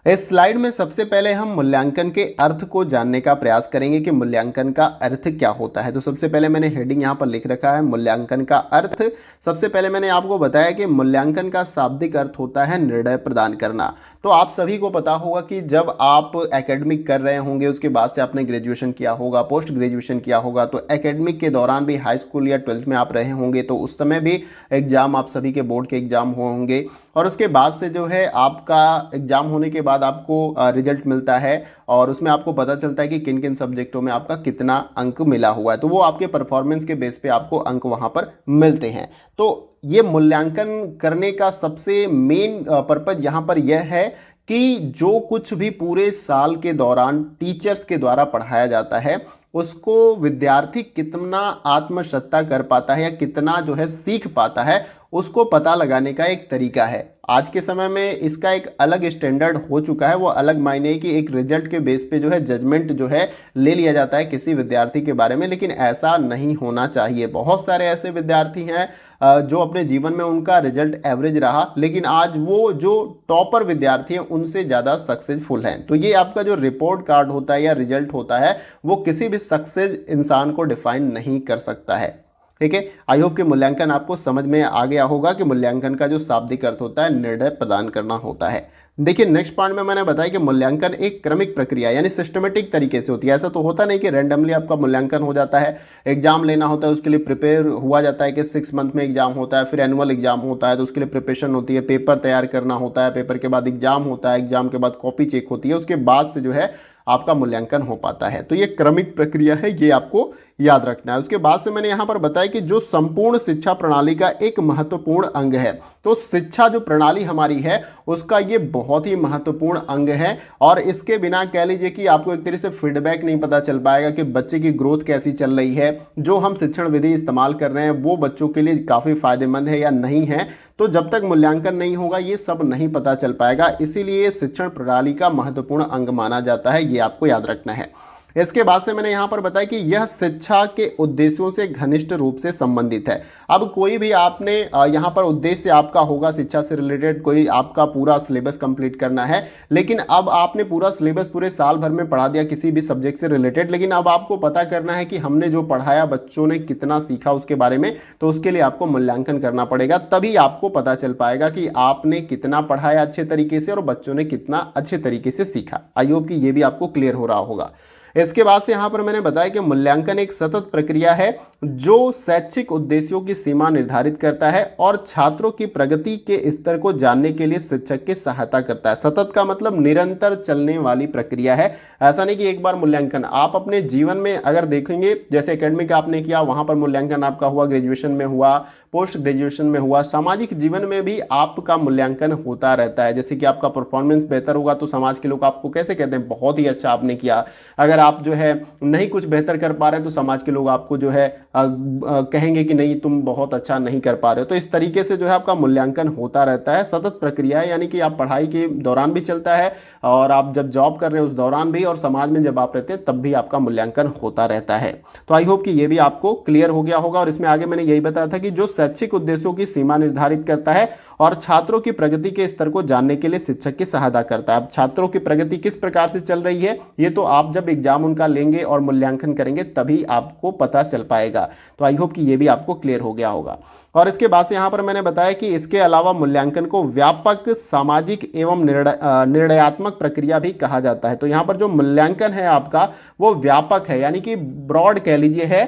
इस स्लाइड में सबसे पहले हम मूल्यांकन के अर्थ को जानने का प्रयास करेंगे कि मूल्यांकन का अर्थ क्या होता है। तो सबसे पहले मैंने हेडिंग यहाँ पर लिख रखा है मूल्यांकन का अर्थ। सबसे पहले मैंने आपको बताया कि मूल्यांकन का शाब्दिक अर्थ होता है निर्णय प्रदान करना। तो आप सभी को पता होगा कि जब आप एकेडमिक कर रहे होंगे, उसके बाद से आपने ग्रेजुएशन किया होगा, पोस्ट ग्रेजुएशन किया होगा, तो एकेडमिक के दौरान भी हाई स्कूल या 12th में आप रहे होंगे तो उस समय भी एग्जाम आप सभी के बोर्ड के एग्जाम होंगे। और उसके बाद से जो है आपका एग्जाम होने के बाद आपको रिजल्ट मिलता है और उसमें आपको पता चलता है कि किन किन सब्जेक्टों में आपका कितना अंक मिला हुआ है। तो वो आपके परफॉर्मेंस के बेस पे आपको अंक वहाँ पर मिलते हैं। तो ये मूल्यांकन करने का सबसे मेन पर्पज यहाँ पर यह है कि जो कुछ भी पूरे साल के दौरान टीचर्स के द्वारा पढ़ाया जाता है उसको विद्यार्थी कितना आत्मशक्ता कर पाता है या कितना जो है सीख पाता है, उसको पता लगाने का एक तरीका है। आज के समय में इसका एक अलग स्टैंडर्ड हो चुका है। वो अलग मायने कि एक रिजल्ट के बेस पे जो है जजमेंट जो है ले लिया जाता है किसी विद्यार्थी के बारे में, लेकिन ऐसा नहीं होना चाहिए। बहुत सारे ऐसे विद्यार्थी हैं जो अपने जीवन में उनका रिजल्ट एवरेज रहा, लेकिन आज वो जो टॉपर विद्यार्थी हैं उनसे ज़्यादा सक्सेसफुल हैं। तो ये आपका जो रिपोर्ट कार्ड होता है या रिजल्ट होता है वो किसी भी सक्सेस इंसान को डिफाइन नहीं कर सकता है। ठीक है, आई होप कि मूल्यांकन आपको समझ में आ गया होगा कि मूल्यांकन का जो शाब्दिक अर्थ होता है निर्णय प्रदान करना होता है। देखिए नेक्स्ट पॉइंट में मैंने बताया कि मूल्यांकन एक क्रमिक प्रक्रिया यानी सिस्टमेटिक तरीके से होती है। ऐसा तो होता नहीं कि रैंडमली आपका मूल्यांकन हो जाता है। एग्जाम लेना होता है, उसके लिए प्रिपेयर हुआ जाता है कि 6 मंथ में एग्जाम होता है, फिर एनुअल एग्जाम होता है तो उसके लिए प्रिपरेशन होती है, पेपर तैयार करना होता है, पेपर के बाद एग्जाम होता है, एग्जाम के बाद कॉपी चेक होती है, उसके बाद से जो है आपका मूल्यांकन हो पाता है। तो ये क्रमिक प्रक्रिया है, ये आपको याद रखना है। उसके बाद से मैंने यहाँ पर बताया कि जो संपूर्ण शिक्षा प्रणाली का एक महत्वपूर्ण अंग है, तो शिक्षा जो प्रणाली हमारी है उसका ये बहुत ही महत्वपूर्ण अंग है और इसके बिना कह लीजिए कि आपको एक तरह से फीडबैक नहीं पता चल पाएगा कि बच्चे की ग्रोथ कैसी चल रही है, जो हम शिक्षण विधि इस्तेमाल कर रहे हैं वो बच्चों के लिए काफ़ी फायदेमंद है या नहीं है। तो जब तक मूल्यांकन नहीं होगा ये सब नहीं पता चल पाएगा, इसीलिए शिक्षण प्रणाली का महत्वपूर्ण अंग माना जाता है, ये आपको याद रखना है। इसके बाद से मैंने यहाँ पर बताया कि यह शिक्षा के उद्देश्यों से घनिष्ठ रूप से संबंधित है। अब कोई भी आपने यहाँ पर उद्देश्य आपका होगा शिक्षा से रिलेटेड, कोई आपका पूरा सिलेबस कंप्लीट करना है, लेकिन अब आपने पूरा सिलेबस पूरे साल भर में पढ़ा दिया किसी भी सब्जेक्ट से रिलेटेड, लेकिन अब आपको पता करना है कि हमने जो पढ़ाया बच्चों ने कितना सीखा उसके बारे में, तो उसके लिए आपको मूल्यांकन करना पड़ेगा। तभी आपको पता चल पाएगा कि आपने कितना पढ़ाया अच्छे तरीके से और बच्चों ने कितना अच्छे तरीके से सीखा। आई होप कि ये भी आपको क्लियर हो रहा होगा। इसके बाद से यहाँ पर मैंने बताया कि मूल्यांकन एक सतत प्रक्रिया है जो शैक्षिक उद्देश्यों की सीमा निर्धारित करता है और छात्रों की प्रगति के स्तर को जानने के लिए शिक्षक की सहायता करता है। सतत का मतलब निरंतर चलने वाली प्रक्रिया है। ऐसा नहीं कि एक बार मूल्यांकन, आप अपने जीवन में अगर देखेंगे जैसे एकेडमिक आपने किया वहां पर मूल्यांकन आपका हुआ, ग्रेजुएशन में हुआ, पोस्ट ग्रेजुएशन में हुआ, सामाजिक जीवन में भी आपका मूल्यांकन होता रहता है। जैसे कि आपका परफॉर्मेंस बेहतर होगा तो समाज के लोग आपको कैसे कहते हैं, बहुत ही अच्छा आपने किया। अगर आप जो है नहीं कुछ बेहतर कर पा रहे हैं तो समाज के लोग आपको जो है कहेंगे कि नहीं तुम बहुत अच्छा नहीं कर पा रहे हो। तो इस तरीके से जो है आपका मूल्यांकन होता रहता है। सतत प्रक्रिया है, यानी कि आप पढ़ाई के दौरान भी चलता है और आप जब जॉब कर रहे हैं उस दौरान भी, और समाज में जब आप रहते हैं तब भी आपका मूल्यांकन होता रहता है। तो आई होप कि ये भी आपको क्लियर हो गया होगा। और इसमें आगे मैंने यही बताया था कि जो शैक्षिक उद्देश्यों की सीमा निर्धारित करता है और छात्रों की प्रगति के स्तर को जानने के लिए शिक्षक की सहायता करता है। अब छात्रों की प्रगति किस प्रकार से चल रही है ये तो आप जब एग्जाम उनका लेंगे और मूल्यांकन करेंगे तभी आपको पता चल पाएगा। तो आई होप कि ये भी आपको क्लियर हो गया होगा। और इसके बाद से यहाँ पर मैंने बताया कि इसके अलावा मूल्यांकन को व्यापक सामाजिक एवं निर्णयात्मक प्रक्रिया भी कहा जाता है। तो यहाँ पर जो मूल्यांकन है आपका वो व्यापक है, यानी कि ब्रॉड कह लीजिए है,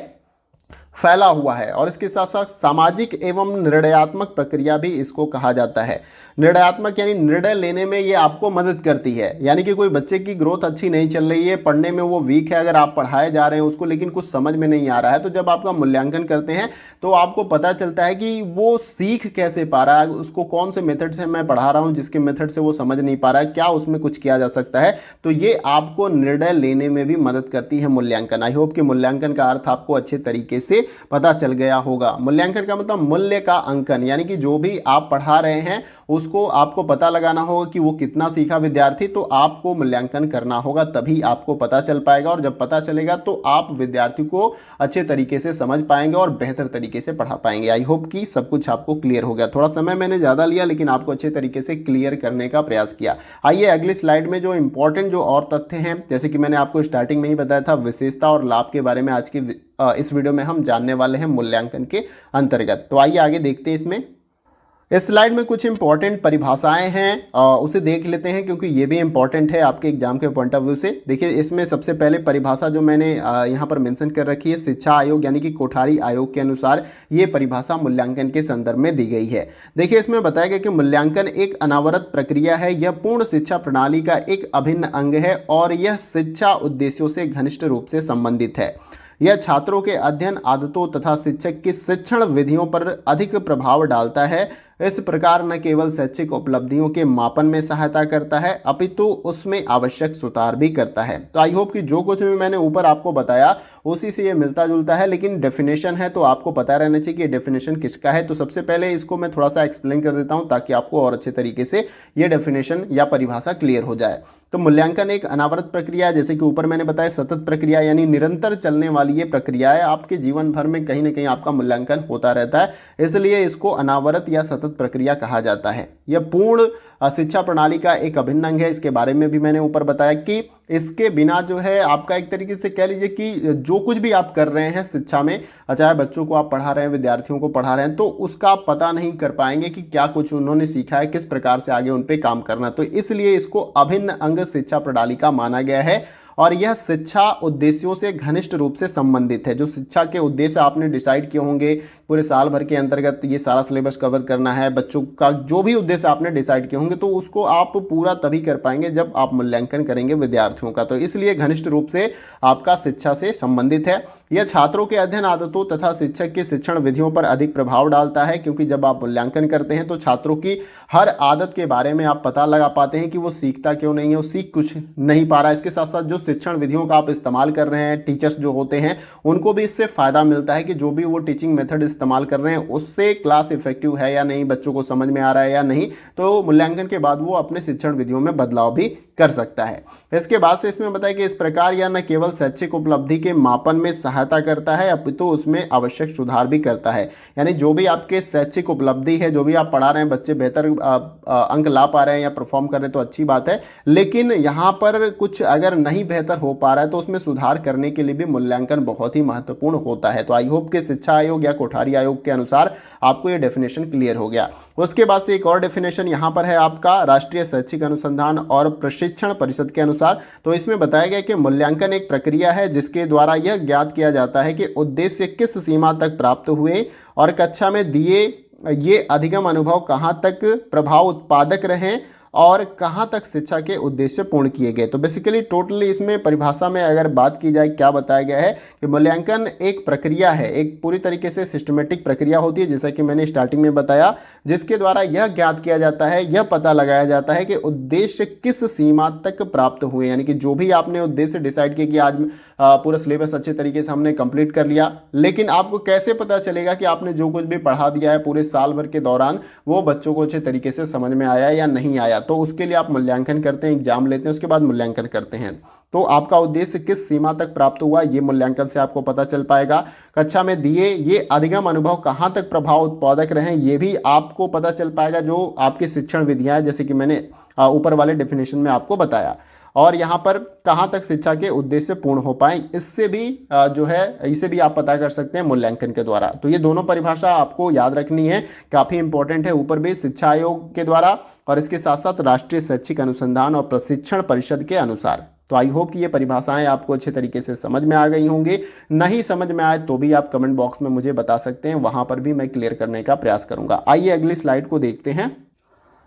फैला हुआ है। और इसके साथ साथ सामाजिक एवं निर्णयात्मक प्रक्रिया भी इसको कहा जाता है। निर्णयात्मक यानी निर्णय लेने में ये आपको मदद करती है, यानी कि कोई बच्चे की ग्रोथ अच्छी नहीं चल रही है, पढ़ने में वो वीक है, अगर आप पढ़ाए जा रहे हैं उसको लेकिन कुछ समझ में नहीं आ रहा है, तो जब आपका मूल्यांकन करते हैं तो आपको पता चलता है कि वो सीख कैसे पा रहा है, उसको कौन से मेथड से मैं पढ़ा रहा हूँ जिसके मेथड से वो समझ नहीं पा रहा है, क्या उसमें कुछ किया जा सकता है। तो ये आपको निर्णय लेने में भी मदद करती है मूल्यांकन। आई होप कि मूल्यांकन का अर्थ आपको अच्छे तरीके से पता चल गया होगा। मूल्यांकन का मतलब मूल्य का अंकन, यानी कि जो भी आप पढ़ा रहे हैं उसको आपको पता लगाना होगा कि वो कितना सीखा विद्यार्थी, तो आपको मूल्यांकन करना होगा, तभी आपको पता चल पाएगा। और जब पता चलेगा तो आप विद्यार्थी को अच्छे तरीके से समझ पाएंगे और बेहतर तरीके से पढ़ा पाएंगे। आई होप कि सब कुछ आपको क्लियर हो गया। थोड़ा समय मैंने ज़्यादा लिया लेकिन आपको अच्छे तरीके से क्लियर करने का प्रयास किया। आइए अगली स्लाइड में जो इंपॉर्टेंट जो और तथ्य हैं, जैसे कि मैंने आपको स्टार्टिंग में ही बताया था, विशेषता और लाभ के बारे में आज की इस वीडियो में हम जानने वाले हैं मूल्यांकन के अंतर्गत। तो आइए आगे देखते हैं। इसमें इस स्लाइड में कुछ इंपॉर्टेंट परिभाषाएं हैं, उसे देख लेते हैं क्योंकि ये भी इंपॉर्टेंट है आपके एग्जाम के पॉइंट ऑफ व्यू से। देखिए इसमें सबसे पहले परिभाषा जो मैंने यहाँ पर मेंशन कर रखी है, शिक्षा आयोग यानी कि कोठारी आयोग के अनुसार ये परिभाषा मूल्यांकन के संदर्भ में दी गई है। देखिए इसमें बताया गया कि मूल्यांकन एक अनावरत प्रक्रिया है, यह पूर्ण शिक्षा प्रणाली का एक अभिन्न अंग है और यह शिक्षा उद्देश्यों से घनिष्ठ रूप से संबंधित है। यह छात्रों के अध्ययन आदतों तथा शिक्षक की शिक्षण विधियों पर अधिक प्रभाव डालता है। इस प्रकार न केवल शैक्षिक उपलब्धियों के मापन में सहायता करता है अपितु उसमें आवश्यक सुधार भी करता है। तो आई होप कि जो कुछ भी मैंने ऊपर आपको बताया उसी से ये मिलता जुलता है, लेकिन डेफिनेशन है तो आपको पता रहना चाहिए कि डेफिनेशन किसका है। तो सबसे पहले इसको मैं थोड़ा सा एक्सप्लेन कर देता हूँ ताकि आपको और अच्छे तरीके से ये डेफिनेशन या परिभाषा क्लियर हो जाए। तो मूल्यांकन एक अनावरत प्रक्रिया है, जैसे कि ऊपर मैंने बताया, सतत प्रक्रिया यानी निरंतर चलने वाली ये प्रक्रिया है। आपके जीवन भर में कहीं ना कहीं आपका मूल्यांकन होता रहता है, इसलिए इसको अनावरत या सतत प्रक्रिया कहा जाता है। यह पूर्ण शिक्षा प्रणाली का एक अभिन्न अंग है। इसके बारे में भी मैंने ऊपर बताया कि इसके बिना जो है आपका एक तरीके से कह लीजिए कि जो कुछ भी आप कर रहे हैं शिक्षा में, चाहे बच्चों को आप पढ़ा रहे हैं, विद्यार्थियों को पढ़ा रहे हैं, तो उसका आप पता नहीं कर पाएंगे कि क्या कुछ उन्होंने सीखा है, किस प्रकार से आगे उन पे काम करना। तो इसलिए इसको अभिन्न अंग शिक्षा प्रणाली का माना गया है और यह शिक्षा उद्देश्यों से घनिष्ठ रूप से संबंधित है। जो शिक्षा के उद्देश्य आपने डिसाइड किए होंगे पूरे साल भर के अंतर्गत, ये सारा सिलेबस कवर करना है, बच्चों का जो भी उद्देश्य आपने डिसाइड किए होंगे, तो उसको आप पूरा तभी कर पाएंगे जब आप मूल्यांकन करेंगे विद्यार्थियों का। तो इसलिए घनिष्ठ रूप से आपका शिक्षा से संबंधित है। यह छात्रों के अध्ययन आदतों तथा शिक्षक की शिक्षण विधियों पर अधिक प्रभाव डालता है, क्योंकि जब आप मूल्यांकन करते हैं तो छात्रों की हर आदत के बारे में आप पता लगा पाते हैं कि वो सीखता क्यों नहीं है, वो सीख कुछ नहीं पा रहा है। इसके साथ साथ जो शिक्षण विधियों का आप इस्तेमाल कर रहे हैं, टीचर्स जो होते हैं उनको भी इससे फायदा मिलता है कि जो भी वो टीचिंग मेथड इस्तेमाल कर रहे हैं उससे क्लास इफेक्टिव है या नहीं, बच्चों को समझ में आ रहा है या नहीं, तो मूल्यांकन के बाद वो अपने शिक्षण विधियों में बदलाव भी कर सकता है। इसके बाद से इसमें बताया कि इस प्रकार यह न केवल शैक्षिक उपलब्धि के मापन में सहायता करता है अपितु उसमें आवश्यक सुधार भी करता है। यानी जो भी आपके शैक्षिक उपलब्धि है, जो भी आप पढ़ा रहे हैं, बच्चे बेहतर अंक ला पा रहे हैं या परफॉर्म कर रहे हैं तो अच्छी बात है, लेकिन यहाँ पर कुछ अगर नहीं बेहतर हो पा रहा है तो उसमें सुधार करने के लिए भी मूल्यांकन बहुत ही महत्वपूर्ण होता है। तो आई होप कि शिक्षा आयोग या कोठारी आयोग के अनुसार आपको ये डेफिनेशन क्लियर हो गया। उसके बाद से एक और डेफिनेशन यहाँ पर है आपका राष्ट्रीय शैक्षिक अनुसंधान और प्रशिक्षण परिषद के अनुसार। तो इसमें बताया गया कि मूल्यांकन एक प्रक्रिया है जिसके द्वारा यह ज्ञात किया जाता है कि उद्देश्य किस सीमा तक प्राप्त हुए और कक्षा में दिए ये अधिगम अनुभव कहाँ तक प्रभाव उत्पादक रहे और कहाँ तक शिक्षा के उद्देश्य पूर्ण किए गए। तो बेसिकली टोटली इसमें परिभाषा में अगर बात की जाए क्या बताया गया है कि मूल्यांकन एक प्रक्रिया है, एक पूरी तरीके से सिस्टमेटिक प्रक्रिया होती है, जैसा कि मैंने स्टार्टिंग में बताया, जिसके द्वारा यह ज्ञात किया जाता है, यह पता लगाया जाता है कि उद्देश्य किस सीमा तक प्राप्त हुए। यानी कि जो भी आपने उद्देश्य डिसाइड किया कि आज पूरा सिलेबस अच्छे तरीके से हमने कंप्लीट कर लिया, लेकिन आपको कैसे पता चलेगा कि आपने जो कुछ भी पढ़ा दिया है पूरे साल भर के दौरान वो बच्चों को अच्छे तरीके से समझ में आया या नहीं आया। तो उसके लिए आप मूल्यांकन करते हैं, एग्जाम लेते हैं, उसके बाद मूल्यांकन करते हैं। तो आपका उद्देश्य किस सीमा तक प्राप्त हुआ ये मूल्यांकन से आपको पता चल पाएगा। कक्षा में दिए ये अधिगम अनुभव कहाँ तक प्रभाव उत्पादक रहे ये भी आपको पता चल पाएगा, जो आपकी शिक्षण विधियाँ हैं, जैसे कि मैंने ऊपर वाले डेफिनेशन में आपको बताया। और यहाँ पर कहाँ तक शिक्षा के उद्देश्य पूर्ण हो पाए, इससे भी जो है इसे भी आप पता कर सकते हैं मूल्यांकन के द्वारा। तो ये दोनों परिभाषा आपको याद रखनी है, काफ़ी इंपॉर्टेंट है। ऊपर भी शिक्षा आयोग के द्वारा और इसके साथ साथ राष्ट्रीय शैक्षिक अनुसंधान और प्रशिक्षण परिषद के अनुसार। तो आई होप कि ये परिभाषाएं आपको अच्छे तरीके से समझ में आ गई होंगी। नहीं समझ में आए तो भी आप कमेंट बॉक्स में मुझे बता सकते हैं, वहाँ पर भी मैं क्लियर करने का प्रयास करूँगा। आइए अगली स्लाइड को देखते हैं।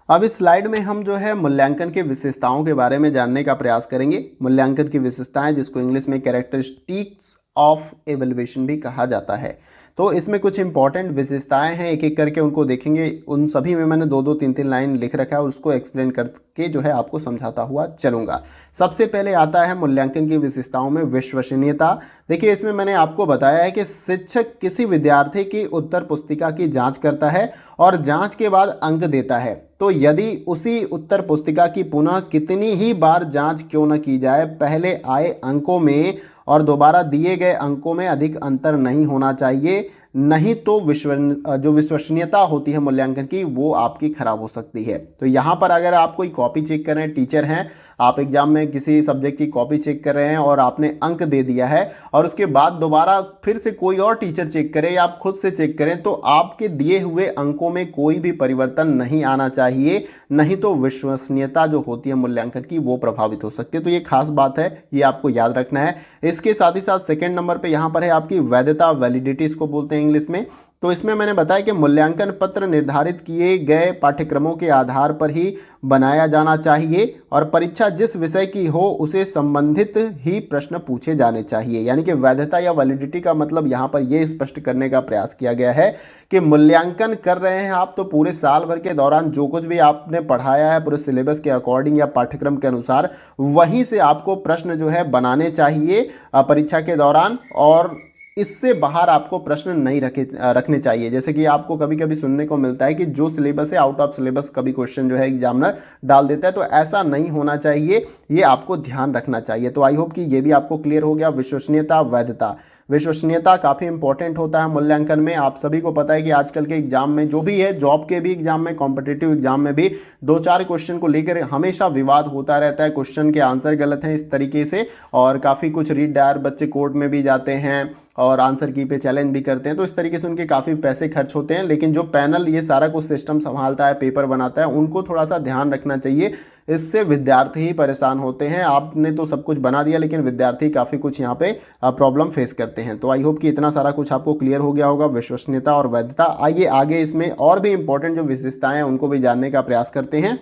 अब इस स्लाइड में हम जो है मूल्यांकन की विशेषताओं के बारे में जानने का प्रयास करेंगे। मूल्यांकन की विशेषताएं, जिसको इंग्लिश में कैरेक्टरिस्टिक्स ऑफ एवेल्युएशन भी कहा जाता है। तो इसमें कुछ इंपॉर्टेंट विशेषताएं हैं, एक एक करके उनको देखेंगे। उन सभी में मैंने 2-2, 3-3 लाइन लिख रखा है और उसको एक्सप्लेन करके जो है आपको समझाता हुआ चलूँगा। सबसे पहले आता है मूल्यांकन की विशेषताओं में विश्वसनीयता। देखिए इसमें मैंने आपको बताया है कि शिक्षक किसी विद्यार्थी की उत्तर पुस्तिका की जाँच करता है और जाँच के बाद अंक देता है। तो यदि उसी उत्तर पुस्तिका की पुनः कितनी ही बार जांच क्यों न की जाए, पहले आए अंकों में और दोबारा दिए गए अंकों में अधिक अंतर नहीं होना चाहिए, नहीं तो जो विश्वसनीयता होती है मूल्यांकन की वो आपकी खराब हो सकती है। तो यहाँ पर अगर आप कोई कॉपी चेक कर रहे हैं, टीचर हैं, आप एग्जाम में किसी सब्जेक्ट की कॉपी चेक कर रहे हैं और आपने अंक दे दिया है और उसके बाद दोबारा फिर से कोई और टीचर चेक करे या आप खुद से चेक करें, तो आपके दिए हुए अंकों में कोई भी परिवर्तन नहीं आना चाहिए, नहीं तो विश्वसनीयता जो होती है मूल्यांकन की वो प्रभावित हो सकती है। तो ये खास बात है, ये आपको याद रखना है। इसके साथ ही साथ सेकेंड नंबर पर यहाँ पर है आपकी वैधता, वैलिडिटी इसको बोलते हैं इंग्लिश में। तो इसमें मैंने बताया कि मूल्यांकन पत्र निर्धारित किए गए पाठ्यक्रमों के आधार पर ही बनाया जाना चाहिए और परीक्षा जिस विषय की हो उसे संबंधित ही प्रश्न पूछे जाने चाहिए। यानी कि वैधता या वैलिडिटी का मतलब यहाँ पर यह स्पष्ट करने का प्रयास किया गया है कि मूल्यांकन कर रहे हैं आप, तो पूरे साल भर के दौरान जो कुछ भी आपने पढ़ाया है पूरे सिलेबस के अकॉर्डिंग या पाठ्यक्रम के अनुसार वहीं से आपको प्रश्न जो है बनाने चाहिए परीक्षा के दौरान, और इससे बाहर आपको प्रश्न नहीं रखने चाहिए। जैसे कि आपको कभी कभी सुनने को मिलता है कि जो सिलेबस है आउट ऑफ सिलेबस कभी क्वेश्चन जो है एग्जामिनर डाल देता है, तो ऐसा नहीं होना चाहिए, ये आपको ध्यान रखना चाहिए। तो आई होप कि ये भी आपको क्लियर हो गया। विश्वसनीयता, वैधता, विश्वसनीयता काफ़ी इंपॉर्टेंट होता है मूल्यांकन में। आप सभी को पता है कि आजकल के एग्जाम में जो भी है, जॉब के भी एग्जाम में, कॉम्पिटिटिव एग्जाम में भी 2-4 क्वेश्चन को लेकर हमेशा विवाद होता रहता है, क्वेश्चन के आंसर गलत हैं इस तरीके से, और काफ़ी कुछ रीड डायर बच्चे कोर्ट में भी जाते हैं और आंसर की पे चैलेंज भी करते हैं, तो इस तरीके से उनके काफ़ी पैसे खर्च होते हैं। लेकिन जो पैनल ये सारा कुछ सिस्टम संभालता है, पेपर बनाता है, उनको थोड़ा सा ध्यान रखना चाहिए, इससे विद्यार्थी ही परेशान होते हैं। आपने तो सब कुछ बना दिया लेकिन विद्यार्थी काफ़ी कुछ यहाँ पे प्रॉब्लम फेस करते हैं। तो आई होप कि इतना सारा कुछ आपको क्लियर हो गया होगा, विश्वसनीयता और वैधता। आइए आगे इसमें और भी इंपॉर्टेंट जो विशेषताएं हैं उनको भी जानने का प्रयास करते हैं।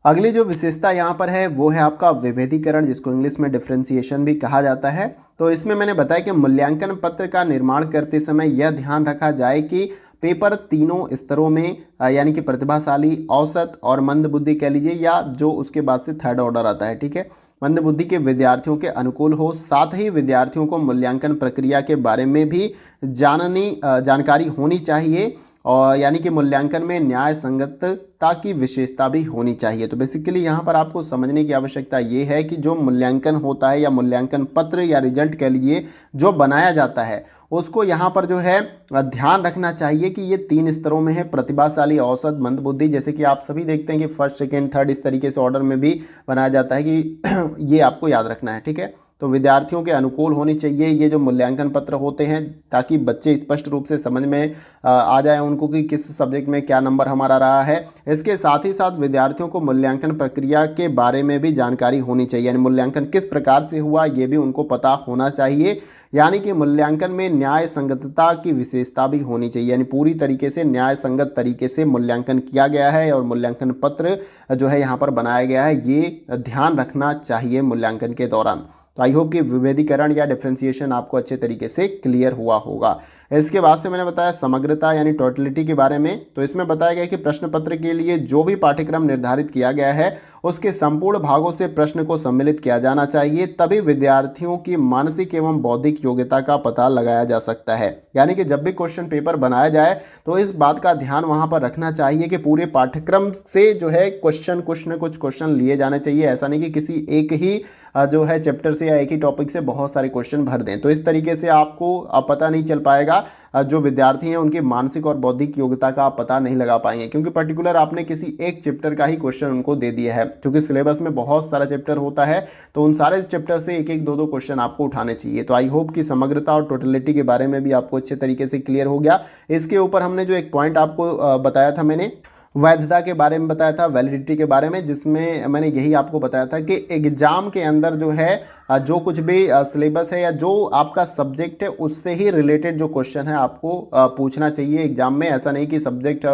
अगली जो विशेषता यहाँ पर है वो है आपका विभेदीकरण, जिसको इंग्लिश में डिफरेंशिएशन भी कहा जाता है। तो इसमें मैंने बताया कि मूल्यांकन पत्र का निर्माण करते समय यह ध्यान रखा जाए कि पेपर तीनों स्तरों में यानी कि प्रतिभाशाली, औसत और मंद बुद्धि कह लीजिए, या जो उसके बाद से थर्ड ऑर्डर आता है, ठीक है, मंद बुद्धि के विद्यार्थियों के अनुकूल हो। साथ ही विद्यार्थियों को मूल्यांकन प्रक्रिया के बारे में भी जानकारी होनी चाहिए, और यानी कि मूल्यांकन में न्याय संगतता की विशेषता भी होनी चाहिए। तो बेसिकली यहाँ पर आपको समझने की आवश्यकता ये है कि जो मूल्यांकन होता है या मूल्यांकन पत्र या रिजल्ट कह लीजिए जो बनाया जाता है, उसको यहाँ पर जो है ध्यान रखना चाहिए कि ये 3 स्तरों में है, प्रतिभाशाली, औसत, मंद बुद्धि। जैसे कि आप सभी देखते हैं कि फर्स्ट, सेकेंड, थर्ड इस तरीके से ऑर्डर में भी बनाया जाता है कि ये आपको याद रखना है, ठीक है। तो विद्यार्थियों के अनुकूल होनी चाहिए ये जो मूल्यांकन पत्र होते हैं, ताकि बच्चे स्पष्ट रूप से समझ में आ जाए उनको कि किस सब्जेक्ट में क्या नंबर हमारा रहा है। इसके साथ ही साथ विद्यार्थियों को मूल्यांकन प्रक्रिया के बारे में भी जानकारी होनी चाहिए, यानी मूल्यांकन किस प्रकार से हुआ ये भी उनको पता होना चाहिए। यानी कि मूल्यांकन में न्याय संगतता की विशेषता भी होनी चाहिए, यानी पूरी तरीके से न्याय संगत तरीके से मूल्यांकन किया गया है और मूल्यांकन पत्र जो है यहाँ पर बनाया गया है, ये ध्यान रखना चाहिए मूल्यांकन के दौरान। तो आई होप कि विभेदीकरण या डिफरेंशिएशन आपको अच्छे तरीके से क्लियर हुआ होगा। इसके बाद से मैंने बताया समग्रता यानी टोटलिटी के बारे में। तो इसमें बताया गया कि प्रश्न पत्र के लिए जो भी पाठ्यक्रम निर्धारित किया गया है उसके संपूर्ण भागों से प्रश्न को सम्मिलित किया जाना चाहिए, तभी विद्यार्थियों की मानसिक एवं बौद्धिक योग्यता का पता लगाया जा सकता है। यानी कि जब भी क्वेश्चन पेपर बनाया जाए तो इस बात का ध्यान वहाँ पर रखना चाहिए कि पूरे पाठ्यक्रम से जो है कुछ न कुछ क्वेश्चन लिए जाने चाहिए। ऐसा नहीं कि किसी एक ही जो है चैप्टर से या एक ही टॉपिक से बहुत सारे क्वेश्चन भर दें, तो इस तरीके से आपको पता नहीं चल पाएगा, जो विद्यार्थी हैं उनकी मानसिक और बौद्धिक योग्यता का आप पता नहीं लगा पाएंगे, क्योंकि पर्टिकुलर आपने किसी एक चैप्टर का ही क्वेश्चन उनको दे दिया है। क्योंकि सिलेबस में बहुत सारा चैप्टर होता है तो उन सारे चैप्टर से एक एक 2-2 क्वेश्चन आपको उठाने चाहिए। तो आई होप कि समग्रता और टोटलिटी के बारे में भी आपको अच्छे तरीके से क्लियर हो गया। इसके ऊपर हमने जो एक पॉइंट आपको बताया था, मैंने वैधता के बारे में बताया था, वैलिडिटी के बारे में, जिसमें मैंने यही आपको बताया था कि एग्जाम के अंदर जो है जो कुछ भी सिलेबस है या जो आपका सब्जेक्ट है उससे ही रिलेटेड जो क्वेश्चन है आपको पूछना चाहिए एग्जाम में। ऐसा नहीं कि सब्जेक्ट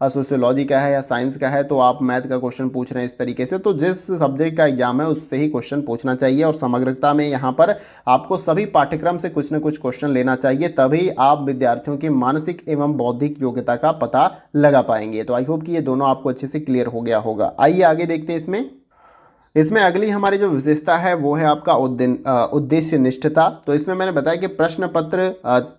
सोशियोलॉजी का है या साइंस का है तो आप मैथ का क्वेश्चन पूछ रहे हैं इस तरीके से। तो जिस सब्जेक्ट का एग्जाम है उससे ही क्वेश्चन पूछना चाहिए, और समग्रता में यहाँ पर आपको सभी पाठ्यक्रम से कुछ न कुछ क्वेश्चन लेना चाहिए, तभी आप विद्यार्थियों की मानसिक एवं बौद्धिक योग्यता का पता लगा पाएंगे। तो आई होप कि ये दोनों आपको अच्छे से क्लियर हो गया होगा। आइए आगे देखते हैं इसमें। इसमें अगली हमारी जो विशेषता है वो है आपका उद्देश्य निष्ठता। तो इसमें मैंने बताया कि प्रश्न पत्र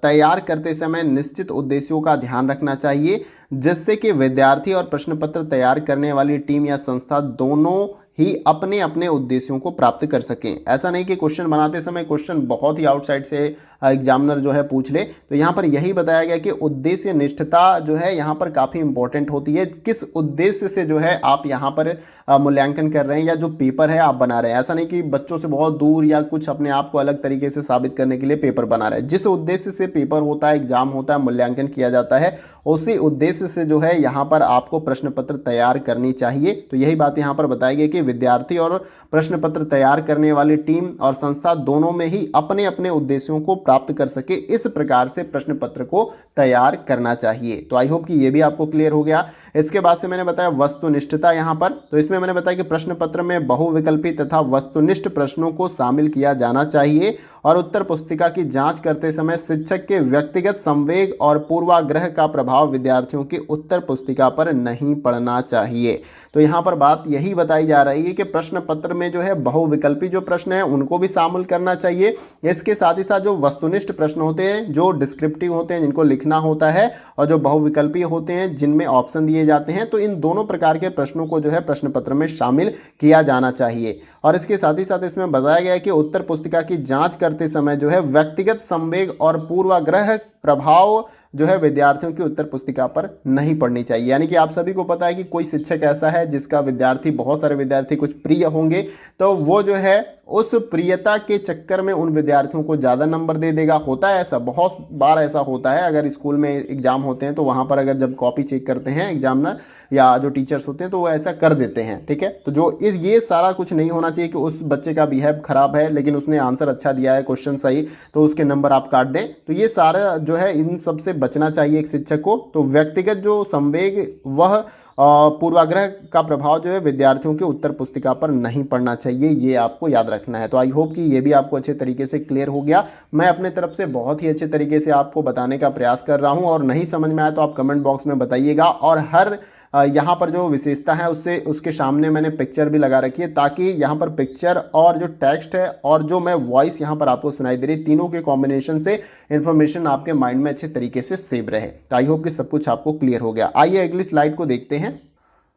तैयार करते समय निश्चित उद्देश्यों का ध्यान रखना चाहिए, जिससे कि विद्यार्थी और प्रश्न पत्र तैयार करने वाली टीम या संस्था दोनों ही अपने अपने उद्देश्यों को प्राप्त कर सकें। ऐसा नहीं कि क्वेश्चन बनाते समय क्वेश्चन बहुत ही आउटसाइड से एग्जामिनर जो है पूछ ले। तो यहाँ पर यही बताया गया कि उद्देश्य निष्ठता जो है यहाँ पर काफ़ी इंपॉर्टेंट होती है। किस उद्देश्य से जो है आप यहाँ पर मूल्यांकन कर रहे हैं या जो पेपर है आप बना रहे हैं। ऐसा नहीं कि बच्चों से बहुत दूर या कुछ अपने आप को अलग तरीके से साबित करने के लिए पेपर बना रहे हैं। जिस उद्देश्य से पेपर होता है, एग्जाम होता है, मूल्यांकन किया जाता है, उसी उद्देश्य से जो है यहाँ पर आपको प्रश्न पत्र तैयार करनी चाहिए। तो यही बात यहाँ पर बताई गई कि विद्यार्थी और प्रश्न पत्र तैयार करने वाली टीम और संस्था दोनों में ही अपने अपने उद्देश्यों को प्राप्त कर सके, इस प्रकार से प्रश्न पत्र को तैयार करना चाहिए। तो आई होप कि ये भी आपको क्लियर हो गया। इसके बाद से मैंने बताया वस्तुनिष्ठता यहाँ पर। तो इसमें मैंने बताया कि प्रश्न पत्र में बहुविकल्पी तथा वस्तुनिष्ठ प्रश्नों को शामिल किया जाना चाहिए और उत्तर पुस्तिका की जांच करते समय शिक्षक के व्यक्तिगत संवेग और पूर्वाग्रह का प्रभाव विद्यार्थियों की उत्तर पुस्तिका पर नहीं पड़ना चाहिए। तो यहाँ पर बात यही बताई जा रही है कि प्रश्न पत्र में जो है बहुविकल्पी जो प्रश्न है उनको भी शामिल करना चाहिए। इसके साथ ही साथ जो वस्तुनिष्ठ प्रश्न होते हैं, जो डिस्क्रिप्टिव होते हैं, जिनको लिखना होता है, और जो बहुविकल्पी होते हैं जिनमें ऑप्शन दिए जाते हैं, तो इन दोनों प्रकार के प्रश्नों को जो है प्रश्न पत्र में शामिल किया जाना चाहिए। और इसके साथ ही साथ इसमें बताया गया है कि उत्तर पुस्तिका की जांच करते समय जो है व्यक्तिगत संवेग और पूर्वाग्रह प्रभाव जो है विद्यार्थियों की उत्तर पुस्तिका पर नहीं पड़नी चाहिए। यानी कि आप सभी को पता है कि कोई शिक्षक ऐसा है जिसका विद्यार्थी, बहुत सारे विद्यार्थी कुछ प्रिय होंगे, तो वो जो है उस प्रियता के चक्कर में उन विद्यार्थियों को ज़्यादा नंबर दे देगा। होता है ऐसा, बहुत बार ऐसा होता है। अगर स्कूल में एग्जाम होते हैं तो वहाँ पर अगर जब कॉपी चेक करते हैं एग्जामिनर या जो टीचर्स होते हैं तो वो ऐसा कर देते हैं, ठीक है। तो जो ये सारा कुछ नहीं होना चाहिए कि उस बच्चे का बिहेव खराब है लेकिन उसने आंसर अच्छा दिया है, क्वेश्चन सही, तो उसके नंबर आप काट दें। तो ये सारा जो है इन सब से बचना चाहिए एक शिक्षक को। तो व्यक्तिगत जो संवेग वह पूर्वाग्रह का प्रभाव जो है विद्यार्थियों के उत्तर पुस्तिका पर नहीं पड़ना चाहिए, ये आपको याद रखना है। तो आई होप कि ये भी आपको अच्छे तरीके से क्लियर हो गया। मैं अपने तरफ से बहुत ही अच्छे तरीके से आपको बताने का प्रयास कर रहा हूँ, और नहीं समझ में आया तो आप कमेंट बॉक्स में बताइएगा। और हर यहाँ पर जो विशेषता है उसके सामने मैंने पिक्चर भी लगा रखी है, ताकि यहाँ पर पिक्चर और जो टेक्स्ट है और जो मैं वॉइस यहाँ पर आपको सुनाई दे रही, तीनों के कॉम्बिनेशन से इन्फॉर्मेशन आपके माइंड में अच्छे तरीके से सेव रहे। तो आई होप कि सब कुछ आपको क्लियर हो गया। आइए अगली स्लाइड को देखते हैं।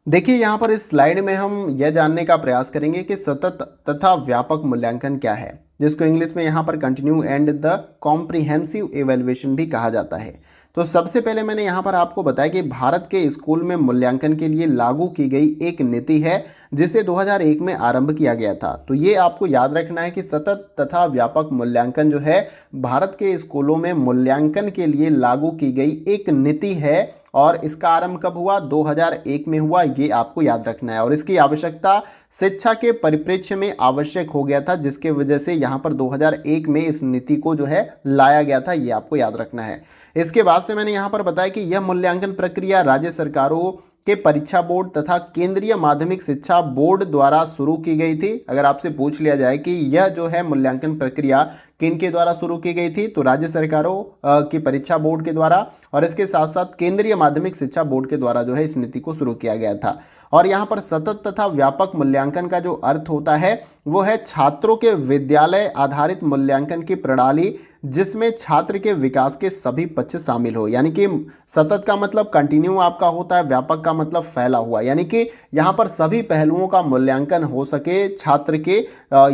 देखिए यहाँ पर इस स्लाइड में हम यह जानने का प्रयास करेंगे कि सतत तथा व्यापक मूल्यांकन क्या है, जिसको इंग्लिश में यहाँ पर continue and the comprehensive evaluation भी कहा जाता है। तो सबसे पहले मैंने यहाँ पर आपको बताया कि भारत के स्कूल में मूल्यांकन के लिए लागू की गई एक नीति है, जिसे 2001 में आरंभ किया गया था। तो ये आपको याद रखना है कि सतत तथा व्यापक मूल्यांकन जो है भारत के स्कूलों में मूल्यांकन के लिए लागू की गई एक नीति है, और इसका आरंभ कब हुआ? 2001 में हुआ, ये आपको याद रखना है। और इसकी आवश्यकता शिक्षा के परिप्रेक्ष्य में आवश्यक हो गया था, जिसके वजह से यहाँ पर 2001 में इस नीति को जो है लाया गया था, ये आपको याद रखना है। इसके बाद से मैंने यहाँ पर बताया कि यह मूल्यांकन प्रक्रिया राज्य सरकारों के परीक्षा बोर्ड तथा केंद्रीय माध्यमिक शिक्षा बोर्ड द्वारा शुरू की गई थी। अगर आपसे पूछ लिया जाए कि यह जो है मूल्यांकन प्रक्रिया किन के द्वारा शुरू की गई थी, तो राज्य सरकारों की परीक्षा बोर्ड के द्वारा, और इसके साथ साथ केंद्रीय माध्यमिक शिक्षा बोर्ड के द्वारा जो है इस नीति को शुरू किया गया था। और यहाँ पर सतत तथा व्यापक मूल्यांकन का जो अर्थ होता है वो है छात्रों के विद्यालय आधारित मूल्यांकन की प्रणाली, जिसमें छात्र के विकास के सभी पक्ष शामिल हो। यानी कि सतत का मतलब कंटिन्यू आपका होता है, व्यापक का मतलब फैला हुआ, यानी कि यहाँ पर सभी पहलुओं का मूल्यांकन हो सके छात्र के,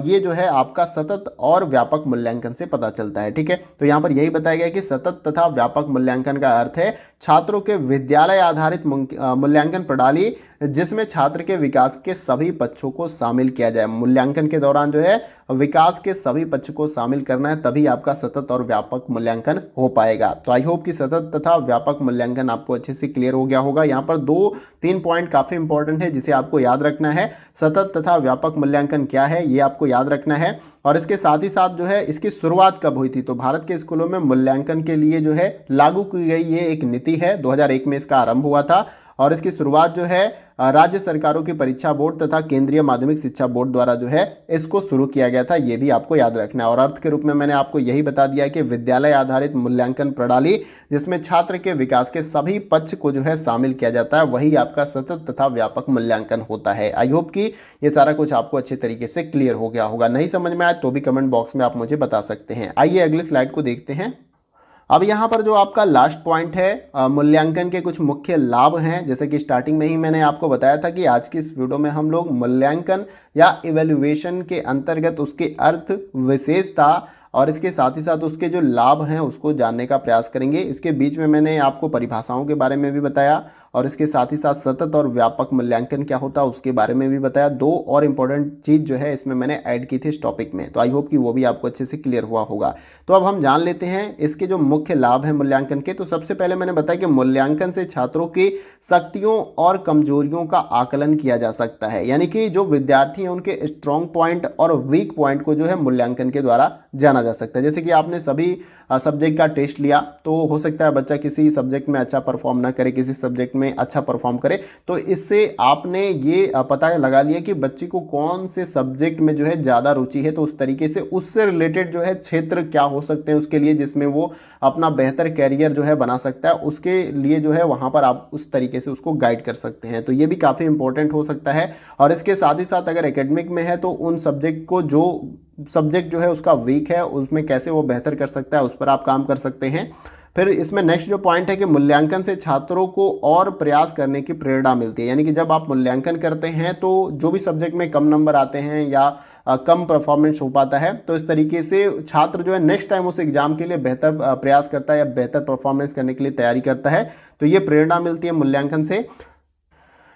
ये जो है आपका सतत और व्यापक मूल्यांकन से पता चलता है, ठीक है। तो यहाँ पर यही बताया गया कि सतत तथा व्यापक मूल्यांकन का अर्थ है छात्रों के विद्यालय आधारित मूल्यांकन प्रणाली, जिसमें छात्र के विकास के सभी पक्षों को शामिल किया जाए। मूल्यांकन के दौरान जो है विकास के सभी पक्ष को शामिल करना है, तभी आपका सतत और व्यापक मूल्यांकन हो पाएगा। तो आई होप कि सतत तथा व्यापक मूल्यांकन आपको अच्छे से क्लियर हो गया होगा। यहाँ पर 2-3 पॉइंट काफ़ी इंपॉर्टेंट है जिसे आपको याद रखना है। सतत तथा व्यापक मूल्यांकन क्या है ये आपको याद रखना है, और इसके साथ ही साथ जो है इसकी शुरुआत कब हुई थी। तो भारत के स्कूलों में मूल्यांकन के लिए जो है लागू की गई ये एक नीति है, 2001 में इसका आरंभ हुआ था, और इसकी शुरुआत जो है राज्य सरकारों की परीक्षा बोर्ड तथा केंद्रीय माध्यमिक शिक्षा बोर्ड द्वारा जो है इसको शुरू किया गया था, ये भी आपको याद रखना है। और अर्थ के रूप में मैंने आपको यही बता दिया है कि विद्यालय आधारित मूल्यांकन प्रणाली जिसमें छात्र के विकास के सभी पक्ष को जो है शामिल किया जाता है, वही आपका सतत तथा व्यापक मूल्यांकन होता है। आई होप कि ये सारा कुछ आपको अच्छे तरीके से क्लियर हो गया होगा। नहीं समझ में आया तो भी कमेंट बॉक्स में आप मुझे बता सकते हैं। आइए अगली स्लाइड को देखते हैं। अब यहाँ पर जो आपका लास्ट पॉइंट है, मूल्यांकन के कुछ मुख्य लाभ हैं। जैसे कि स्टार्टिंग में ही मैंने आपको बताया था कि आज की इस वीडियो में हम लोग मूल्यांकन या इवैल्यूएशन के अंतर्गत उसके अर्थ, विशेषता और इसके साथ ही साथ उसके जो लाभ हैं उसको जानने का प्रयास करेंगे। इसके बीच में मैंने आपको परिभाषाओं के बारे में भी बताया और इसके साथ ही साथ सतत और व्यापक मूल्यांकन क्या होता है उसके बारे में भी बताया। दो और इम्पोर्टेंट चीज़ जो है इसमें मैंने ऐड की थी इस टॉपिक में, तो आई होप कि वो भी आपको अच्छे से क्लियर हुआ होगा। तो अब हम जान लेते हैं इसके जो मुख्य लाभ हैं मूल्यांकन के। तो सबसे पहले मैंने बताया कि मूल्यांकन से छात्रों की शक्तियों और कमजोरियों का आकलन किया जा सकता है, यानी कि जो विद्यार्थी हैं उनके स्ट्रॉन्ग पॉइंट और वीक पॉइंट को जो है मूल्यांकन के द्वारा जाना जा सकता है। जैसे कि आपने सभी सब्जेक्ट का टेस्ट लिया, तो हो सकता है बच्चा किसी सब्जेक्ट में अच्छा परफॉर्म ना करे, किसी सब्जेक्ट में अच्छा परफॉर्म करे, तो इससे आपने ये पता लगा लिया कि बच्चे को कौन से सब्जेक्ट में जो है ज़्यादा रुचि है। तो उस तरीके से उससे रिलेटेड जो है क्षेत्र क्या हो सकते हैं उसके लिए, जिसमें वो अपना बेहतर कैरियर जो है बना सकता है, उसके लिए जो है वहाँ पर आप उस तरीके से उसको गाइड कर सकते हैं। तो ये भी काफ़ी इंपॉर्टेंट हो सकता है। और इसके साथ ही साथ अगर एकेडमिक में है तो उन सब्जेक्ट को, जो सब्जेक्ट जो है उसका वीक है, उसमें कैसे वो बेहतर कर सकता है उस पर आप काम कर सकते हैं। फिर इसमें नेक्स्ट जो पॉइंट है कि मूल्यांकन से छात्रों को और प्रयास करने की प्रेरणा मिलती है, यानी कि जब आप मूल्यांकन करते हैं तो जो भी सब्जेक्ट में कम नंबर आते हैं या कम परफॉर्मेंस हो पाता है, तो इस तरीके से छात्र जो है नेक्स्ट टाइम उस एग्जाम के लिए बेहतर प्रयास करता है या बेहतर परफॉर्मेंस करने के लिए तैयारी करता है। तो ये प्रेरणा मिलती है मूल्यांकन से।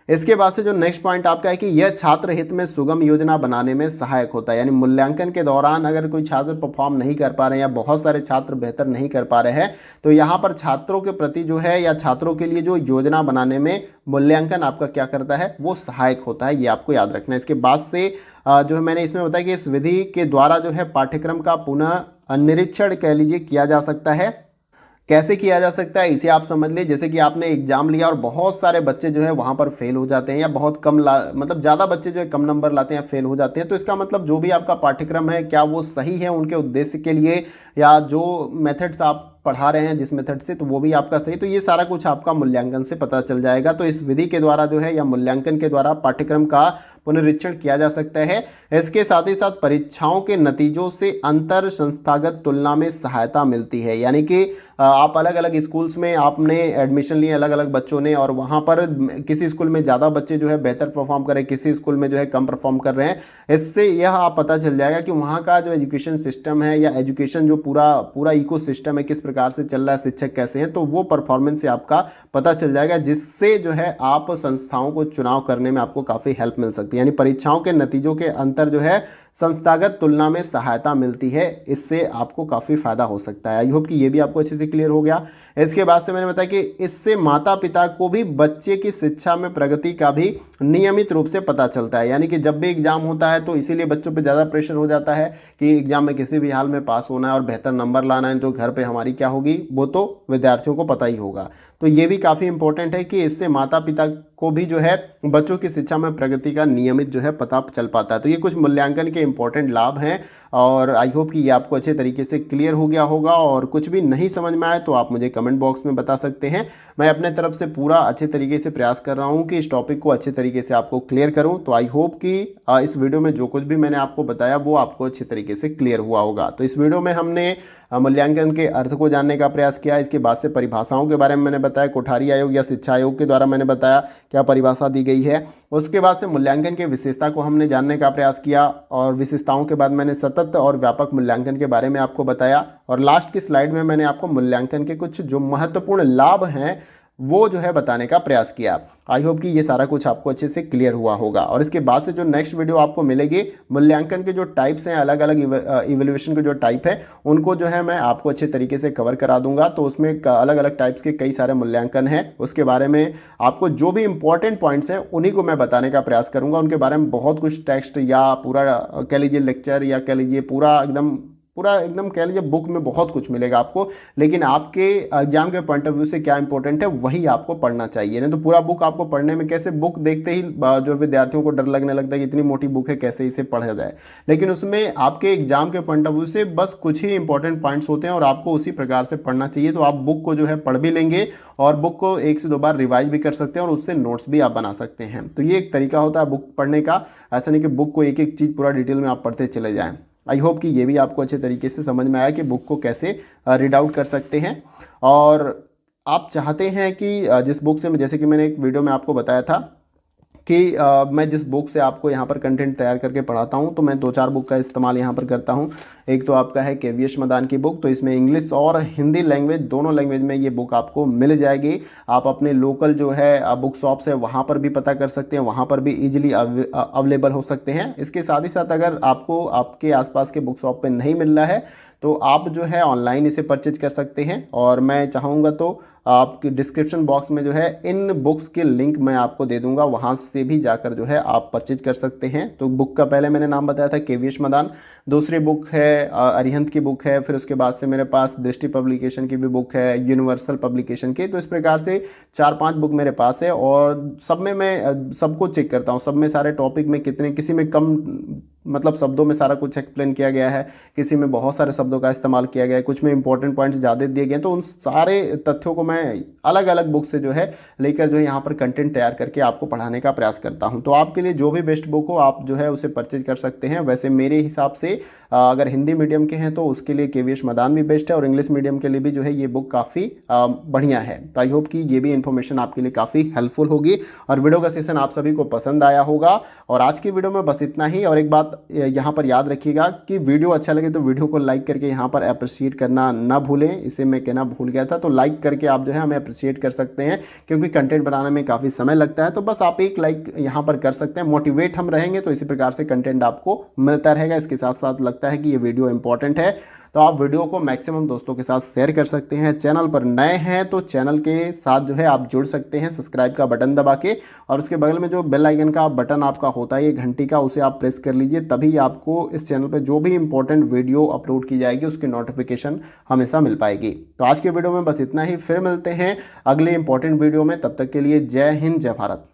इसके बाद से जो नेक्स्ट पॉइंट आपका है कि यह छात्र हित में सुगम योजना बनाने में सहायक होता है, यानी मूल्यांकन के दौरान अगर कोई छात्र परफॉर्म नहीं कर पा रहे हैं या बहुत सारे छात्र बेहतर नहीं कर पा रहे हैं, तो यहाँ पर छात्रों के प्रति जो है या छात्रों के लिए जो योजना बनाने में मूल्यांकन आपका क्या करता है, वो सहायक होता है। ये आपको याद रखना है। इसके बाद से जो है मैंने इसमें बताया कि इस विधि के द्वारा जो है पाठ्यक्रम का पुनः निरीक्षण कह लीजिए किया जा सकता है। कैसे किया जा सकता है इसे आप समझ लें। जैसे कि आपने एग्जाम लिया और बहुत सारे बच्चे जो है वहाँ पर फेल हो जाते हैं या बहुत कम मतलब ज़्यादा बच्चे जो है कम नंबर लाते हैं, फेल हो जाते हैं, तो इसका मतलब जो भी आपका पाठ्यक्रम है क्या वो सही है उनके उद्देश्य के लिए, या जो मेथड्स आप पढ़ा रहे हैं जिस मेथड से, तो वो भी आपका सही। तो ये सारा कुछ आपका मूल्यांकन से पता चल जाएगा। तो इस विधि के द्वारा जो है या मूल्यांकन के द्वारा पाठ्यक्रम का पुनरीक्षण किया जा सकता है। इसके साथ ही साथ परीक्षाओं के नतीजों से अंतर संस्थागत तुलना में सहायता मिलती है, यानी कि आप अलग अलग स्कूल्स में आपने एडमिशन लिए अलग अलग बच्चों ने, और वहाँ पर किसी स्कूल में ज़्यादा बच्चे जो है बेहतर परफॉर्म कर रहे हैं, किसी स्कूल में जो है कम परफॉर्म कर रहे हैं। इससे यह आप पता चल जाएगा कि वहाँ का जो एजुकेशन सिस्टम है या एजुकेशन जो पूरा इको सिस्टम है किस प्रकार से चल रहा है, शिक्षक कैसे हैं, तो वो परफॉर्मेंस से आपका पता चल जाएगा, जिससे जो है आप संस्थाओं को चुनाव करने में आपको काफ़ी हेल्प मिल सकती है। यानी परीक्षाओं के नतीजों के अंतर जो है संस्थागत तुलना में सहायता मिलती है, इससे आपको काफ़ी फायदा हो सकता है। आई होप कि ये भी आपको अच्छे से क्लियर हो गया। इसके बाद से मैंने बताया कि इससे माता पिता को भी बच्चे की शिक्षा में प्रगति का भी नियमित रूप से पता चलता है, यानी कि जब भी एग्जाम होता है तो इसीलिए बच्चों पे ज़्यादा प्रेशर हो जाता है कि एग्जाम में किसी भी हाल में पास होना है और बेहतर नंबर लाना है, तो घर पे हमारी क्या होगी वो तो विद्यार्थियों को पता ही होगा। तो ये भी काफ़ी इंपॉर्टेंट है कि इससे माता पिता को भी जो है बच्चों की शिक्षा में प्रगति का नियमित जो है पता चल पाता है। तो ये कुछ मूल्यांकन के इंपॉर्टेंट लाभ हैं और आई होप कि ये आपको अच्छे तरीके से क्लियर हो गया होगा। और कुछ भी नहीं समझ में आए तो आप मुझे कमेंट बॉक्स में बता सकते हैं। मैं अपने तरफ से पूरा अच्छे तरीके से प्रयास कर रहा हूँ कि इस टॉपिक को अच्छे तरीके से आपको क्लियर करूँ। तो आई होप कि इस वीडियो में जो कुछ भी मैंने आपको बताया वो आपको अच्छे तरीके से क्लियर हुआ होगा। तो इस वीडियो में हमने मूल्यांकन के अर्थ को जानने का प्रयास किया। इसके बाद से परिभाषाओं के बारे में मैंने बताया, कोठारी आयोग या शिक्षा आयोग के द्वारा मैंने बताया क्या परिभाषा दी गई है। उसके बाद से मूल्यांकन के विशेषता को हमने जानने का प्रयास किया और विशेषताओं के बाद मैंने सतत और व्यापक मूल्यांकन के बारे में आपको बताया। और लास्ट की स्लाइड में मैंने आपको मूल्यांकन के कुछ जो महत्वपूर्ण लाभ हैं वो जो है बताने का प्रयास किया। आई होप कि ये सारा कुछ आपको अच्छे से क्लियर हुआ होगा। और इसके बाद से जो नेक्स्ट वीडियो आपको मिलेगी, मूल्यांकन के जो टाइप्स हैं, अलग अलग इवैल्यूएशन के जो टाइप है उनको जो है मैं आपको अच्छे तरीके से कवर करा दूंगा। तो उसमें अलग अलग टाइप्स के कई सारे मूल्यांकन हैं, उसके बारे में आपको जो भी इंपॉर्टेंट पॉइंट्स हैं उन्हीं को मैं बताने का प्रयास करूँगा। उनके बारे में बहुत कुछ टेक्स्ट या पूरा कह लीजिए लेक्चर या कह लीजिए पूरा एकदम पूरा एकदम कह लीजिए बुक में बहुत कुछ मिलेगा आपको, लेकिन आपके एग्जाम के पॉइंट ऑफ व्यू से क्या इंपॉर्टेंट है वही आपको पढ़ना चाहिए। नहीं तो पूरा बुक आपको पढ़ने में कैसे, बुक देखते ही जो विद्यार्थियों को डर लगने लगता है कि इतनी मोटी बुक है कैसे इसे पढ़ा जाए, लेकिन उसमें आपके एग्जाम के पॉइंट ऑफ व्यू से बस कुछ ही इंपॉर्टेंट पॉइंट्स होते हैं और आपको उसी प्रकार से पढ़ना चाहिए। तो आप बुक को जो है पढ़ भी लेंगे और बुक को 1 से 2 बार रिवाइज भी कर सकते हैं और उससे नोट्स भी आप बना सकते हैं। तो ये एक तरीका होता है बुक पढ़ने का। ऐसा नहीं कि बुक को एक एक चीज़ पूरा डिटेल में आप पढ़ते चले जाएं। आई होप कि ये भी आपको अच्छे तरीके से समझ में आया कि बुक को कैसे रीड आउट कर सकते हैं। और आप चाहते हैं कि जिस बुक से, जैसे कि मैंने एक वीडियो में आपको बताया था कि मैं जिस बुक से आपको यहाँ पर कंटेंट तैयार करके पढ़ाता हूँ, तो मैं 2-4 बुक का इस्तेमाल यहाँ पर करता हूँ। एक तो आपका है केवीएस मदान की बुक, तो इसमें इंग्लिश और हिंदी लैंग्वेज दोनों लैंग्वेज में ये बुक आपको मिल जाएगी। आप अपने लोकल जो है बुक शॉप्स है वहाँ पर भी पता कर सकते हैं, वहाँ पर भी ईजिली अवेलेबल हो सकते हैं। इसके साथ ही साथ अगर आपको आपके आसपास के बुक शॉप पर नहीं मिल रहा है तो आप जो है ऑनलाइन इसे परचेज कर सकते हैं। और मैं चाहूँगा तो आपकी डिस्क्रिप्शन बॉक्स में जो है इन बुक्स के लिंक मैं आपको दे दूंगा, वहाँ से भी जाकर जो है आप परचेज कर सकते हैं। तो बुक का पहले मैंने नाम बताया था केवीएस मदान, दूसरी बुक है अरिहंत की बुक है, फिर उसके बाद से मेरे पास दृष्टि पब्लिकेशन की भी बुक है, यूनिवर्सल पब्लिकेशन की। तो इस प्रकार से 4-5 बुक मेरे पास है और सब में मैं सबको चेक करता हूँ, सब में सारे टॉपिक में कितने, किसी में कम मतलब शब्दों में सारा कुछ एक्सप्लेन किया गया है, किसी में बहुत सारे शब्दों का इस्तेमाल किया गया है, कुछ में इंपॉर्टेंट पॉइंट्स ज़्यादा दिए गए हैं। तो उन सारे तथ्यों को मैं अलग अलग बुक से जो है लेकर जो है यहाँ पर कंटेंट तैयार करके आपको पढ़ाने का प्रयास करता हूँ। तो आपके लिए जो भी बेस्ट बुक हो आप जो है उसे परचेज कर सकते हैं। वैसे मेरे हिसाब से अगर हिंदी मीडियम के हैं तो उसके लिए केवीएस मदान भी बेस्ट है और इंग्लिश मीडियम के लिए भी जो है ये बुक काफ़ी बढ़िया है। तो आई होप कि ये भी इन्फॉर्मेशन आपके लिए काफ़ी हेल्पफुल होगी और वीडियो का सेशन आप सभी को पसंद आया होगा। और आज की वीडियो में बस इतना ही। और एक बात यहाँ पर याद रखिएगा कि वीडियो अच्छा लगे तो वीडियो को लाइक करके यहाँ पर अप्रिशिएट करना ना भूलें, इसे मैं कहना भूल गया था। तो लाइक करके आप जो है हमें अप्रिशिएट कर सकते हैं, क्योंकि कंटेंट बनाने में काफ़ी समय लगता है। तो बस आप एक लाइक यहाँ पर कर सकते हैं, मोटिवेट हम रहेंगे तो इसी प्रकार से कंटेंट आपको मिलता रहेगा। इसके साथ साथ लगता है कि ये वीडियो इंपॉर्टेंट है तो आप वीडियो को मैक्सिमम दोस्तों के साथ शेयर कर सकते हैं। चैनल पर नए हैं तो चैनल के साथ जो है आप जुड़ सकते हैं सब्सक्राइब का बटन दबा के, और उसके बगल में जो बेल आइकन का बटन आपका होता है ये घंटी का, उसे आप प्रेस कर लीजिए, तभी आपको इस चैनल पर जो भी इंपॉर्टेंट वीडियो अपलोड की जाएगी उसकी नोटिफिकेशन हमेशा मिल पाएगी। तो आज के वीडियो में बस इतना ही, फिर मिलते हैं अगले इंपॉर्टेंट वीडियो में। तब तक के लिए जय हिंद, जय भारत।